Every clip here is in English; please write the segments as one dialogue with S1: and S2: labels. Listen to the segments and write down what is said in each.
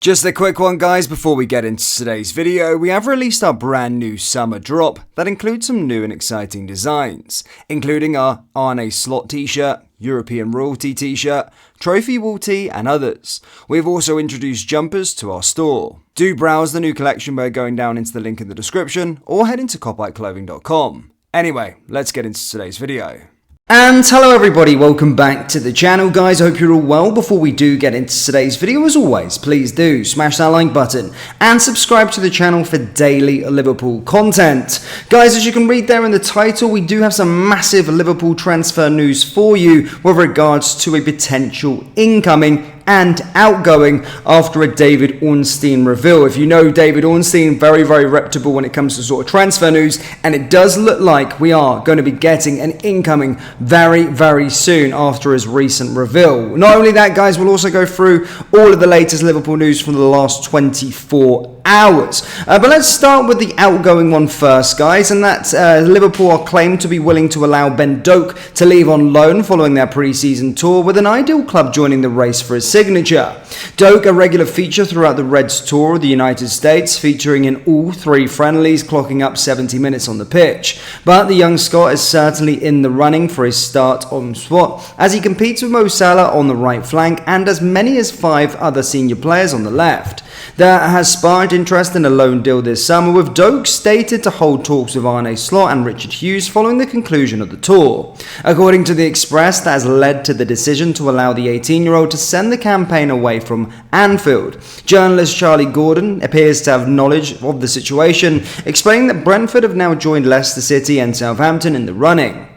S1: Just a quick one, guys, before we get into today's video. We have released our brand new summer drop that includes some new and exciting designs, including our Arne Slot t-shirt, European Royalty t-shirt, Trophy Wall tee and others. We've also introduced jumpers to our store. Do browse the new collection by going down into the link in the description or head into copyclothing.com. Anyway, let's get into today's video. And hello everybody, welcome back to the channel, guys. I hope you're all well. Before we do get into today's video, as always, please do smash that like button and subscribe to the channel for daily Liverpool content. Guys, as you can read there in the title, we do have some massive Liverpool transfer news for you with regards to a potential incoming and outgoing after a David Ornstien reveal. If you know David Ornstien, very reputable when it comes to sort of transfer news, and it does look like we are going to be getting an incoming very soon after his recent reveal. Not only that, guys, we'll also go through all of the latest Liverpool news from the last 24 hours. But let's start with the outgoing one first, guys, and that's Liverpool are claimed to be willing to allow Ben Doak to leave on loan following their pre-season tour, with an ideal club joining the race for his signature. Doak, a regular feature throughout the Reds tour of the United States, featuring in all three friendlies, clocking up 70 minutes on the pitch. But the young Scot is certainly in the running for his start on spot, as he competes with Mo Salah on the right flank and as many as 5 other senior players on the left. There has sparked interest in a loan deal this summer, with Doak stated to hold talks with Arne Slot and Richard Hughes following the conclusion of the tour. According to the Express, that has led to the decision to allow the 18-year-old to send the campaign away from Anfield. Journalist Charlie Gordon appears to have knowledge of the situation, explaining that Brentford have now joined Leicester City and Southampton in the running.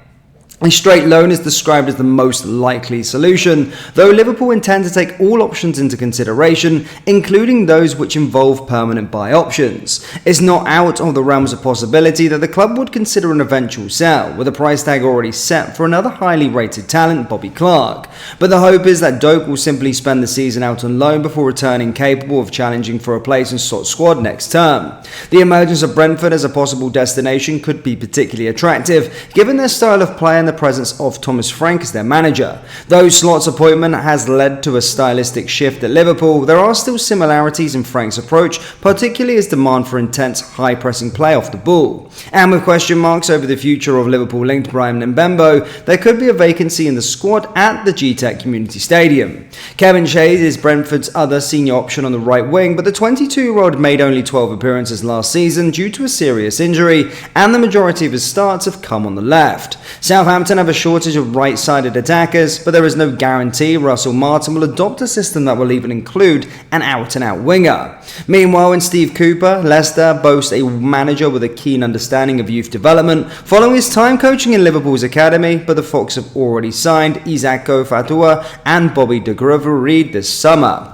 S1: A straight loan is described as the most likely solution, though Liverpool intend to take all options into consideration, including those which involve permanent buy options. It's not out of the realms of possibility that the club would consider an eventual sell, with a price tag already set for another highly rated talent, Bobby Clark. But the hope is that Doak will simply spend the season out on loan before returning capable of challenging for a place in Slot's squad next term. The emergence of Brentford as a possible destination could be particularly attractive, given their style of play and the presence of Thomas Frank as their manager. Though Slot's appointment has led to a stylistic shift at Liverpool, there are still similarities in Frank's approach, particularly his demand for intense, high-pressing play off the ball. And with question marks over the future of Liverpool-linked Brian Mbembo, there could be a vacancy in the squad at the G-Tech Community Stadium. Kevin Shade is Brentford's other senior option on the right wing, but the 22-year-old made only 12 appearances last season due to a serious injury, and the majority of his starts have come on the left. Southampton have a shortage of right-sided attackers, but there is no guarantee Russell Martin will adopt a system that will even include an out-and-out winger. Meanwhile, in Steve Cooper, Leicester boasts a manager with a keen understanding of youth development, following his time coaching in Liverpool's academy, but the Fox have already signed Isako Fatua and Bobby de Grover-Reed this summer.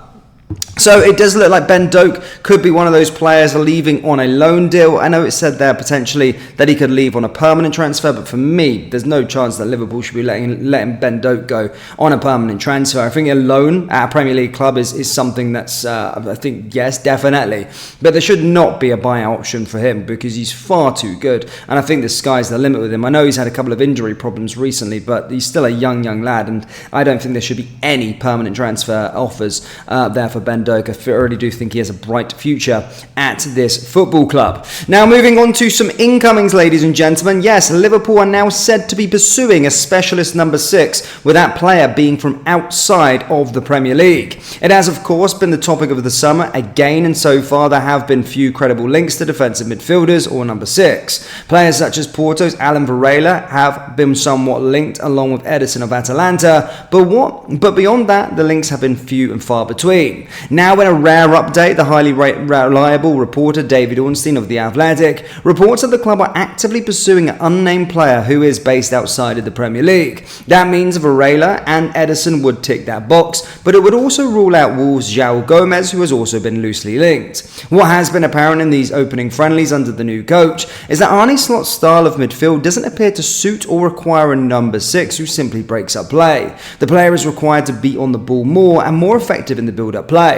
S1: So it does look like Ben Doak could be one of those players leaving on a loan deal. I know it said there potentially that he could leave on a permanent transfer, but for me, there's no chance that Liverpool should be letting Ben Doak go on a permanent transfer. I think a loan at a Premier League club is something that's, I think, yes, definitely. But there should not be a buyout option for him because he's far too good. And I think the sky's the limit with him. I know he's had a couple of injury problems recently, but he's still a young lad. And I don't think there should be any permanent transfer offers there for Ben Doak. I really do think he has a bright future at this football club. Now, moving on to some incomings, ladies and gentlemen. Yes, Liverpool are now said to be pursuing a specialist number 6, with that player being from outside of the Premier League. It has, of course, been the topic of the summer again, and so far there have been few credible links to defensive midfielders or number 6. Players such as Porto's Alan Varela have been somewhat linked, along with Edison of Atalanta, but beyond that, the links have been few and far between. Now, in a rare update, the highly reliable reporter David Ornstien of The Athletic reports that the club are actively pursuing an unnamed player who is based outside of the Premier League. That means Varela and Edison would tick that box, but it would also rule out Wolves' João Gomez, who has also been loosely linked. What has been apparent in these opening friendlies under the new coach is that Arne Slot's style of midfield doesn't appear to suit or require a number 6 who simply breaks up play. The player is required to be on the ball more and more effective in the build-up play.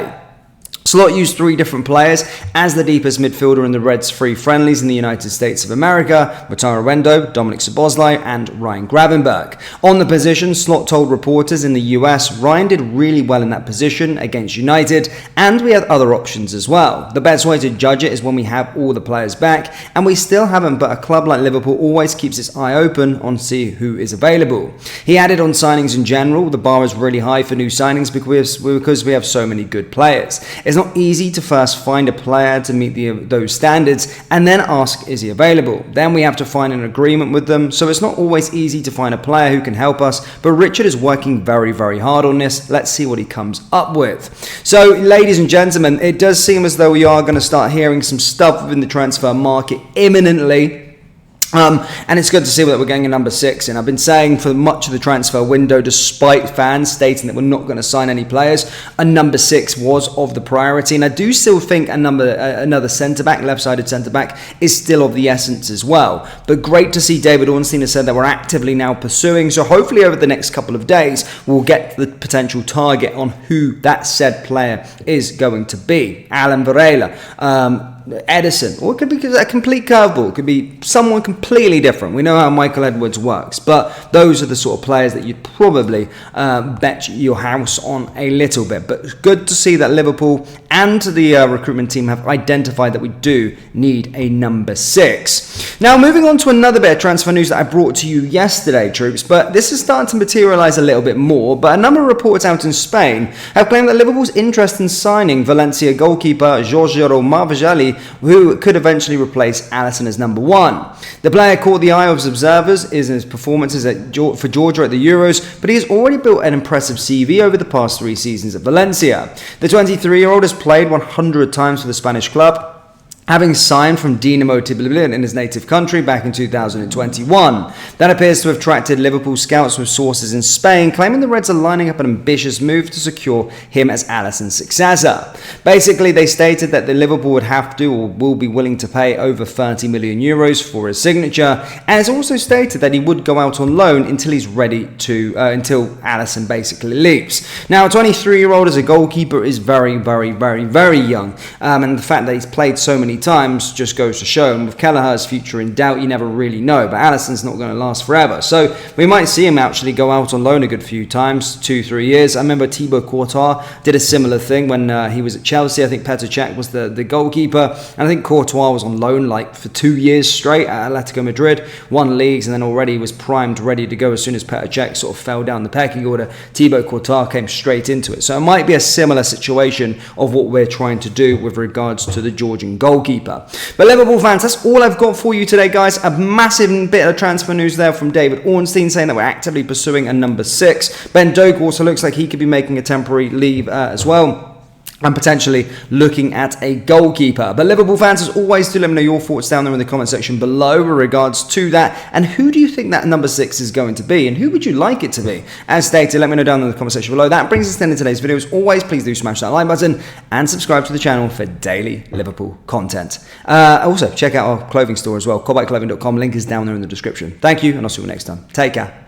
S1: Slot used 3 different players as the deepest midfielder in the Reds' 3 friendlies in the United States of America: Wataru Endo, Dominic Szoboszlai, and Ryan Gravenberch. On the position, Slot told reporters in the US Ryan did really well in that position against United, and we had other options as well. The best way to judge it is when we have all the players back, and we still haven't, but a club like Liverpool always keeps its eye open on see who is available. He added on signings in general, the bar is really high for new signings because we have so many good players. It's not easy to first find a player to meet those standards and then ask, is he available? Then we have to find an agreement with them, so it's not always easy to find a player who can help us, but Richard is working very, very hard on this. Let's see what he comes up with. So, ladies and gentlemen, it does seem as though we are going to start hearing some stuff within the transfer market imminently. And it's good to see that we're getting a number 6 in. I've been saying for much of the transfer window, despite fans stating that we're not going to sign any players, a number 6 was of the priority. And I do still think another centre-back, left-sided centre-back, is still of the essence as well. But great to see David Ornstien has said that we're actively now pursuing. So hopefully over the next couple of days, we'll get the potential target on who that said player is going to be. Alan Varela, Edison, or it could be a complete curveball. It could be someone completely different. We know how Michael Edwards works, but those are the sort of players that you'd probably bet your house on a little bit. But it's good to see that Liverpool and the recruitment team have identified that we do need a number 6. Now, moving on to another bit of transfer news that I brought to you yesterday, troops, but this is starting to materialise a little bit more. But a number of reports out in Spain have claimed that Liverpool's interest in signing Valencia goalkeeper Giorgio Marvajali, who could eventually replace Alisson as number 1. The player caught the eye of observers in his performances for Georgia at the Euros, but he has already built an impressive CV over the past 3 seasons at Valencia. The 23-year-old has played 100 times for the Spanish club, having signed from Dinamo Tbilisi in his native country back in 2021. That appears to have attracted Liverpool scouts with sources in Spain, claiming the Reds are lining up an ambitious move to secure him as Alisson's successor. Basically, they stated that the Liverpool would have to or will be willing to pay over 30 million euros for his signature, and it's also stated that he would go out on loan until he's ready to, until Alisson basically leaves. Now, a 23-year-old as a goalkeeper is very, very, very, very young, and the fact that he's played so many times just goes to show. And with Kelleher's future in doubt, you never really know. But Alisson's not going to last forever. So we might see him actually go out on loan a good few times, 2-3 years. I remember Thibaut Courtois did a similar thing when he was at Chelsea. I think Petr Cech was the goalkeeper. And I think Courtois was on loan like for 2 years straight at Atletico Madrid. Won leagues and then already was primed, ready to go as soon as Petr Cech sort of fell down the pecking order. Thibaut Courtois came straight into it. So it might be a similar situation of what we're trying to do with regards to the Georgian goalkeeper. But Liverpool fans, that's all I've got for you today, guys. A massive bit of transfer news there from David Ornstien saying that we're actively pursuing a number 6. Ben Doak also looks like he could be making a temporary leave as well, and potentially looking at a goalkeeper. But Liverpool fans, as always, do let me know your thoughts down there in the comment section below with regards to that. And who do you think that number 6 is going to be? And who would you like it to be? As stated, let me know down in the comment section below. That brings us to the end of today's video. As always, please do smash that like button and subscribe to the channel for daily Liverpool content. Also, check out our clothing store as well, callbackclothing.com. Link is down there in the description. Thank you, and I'll see you next time. Take care.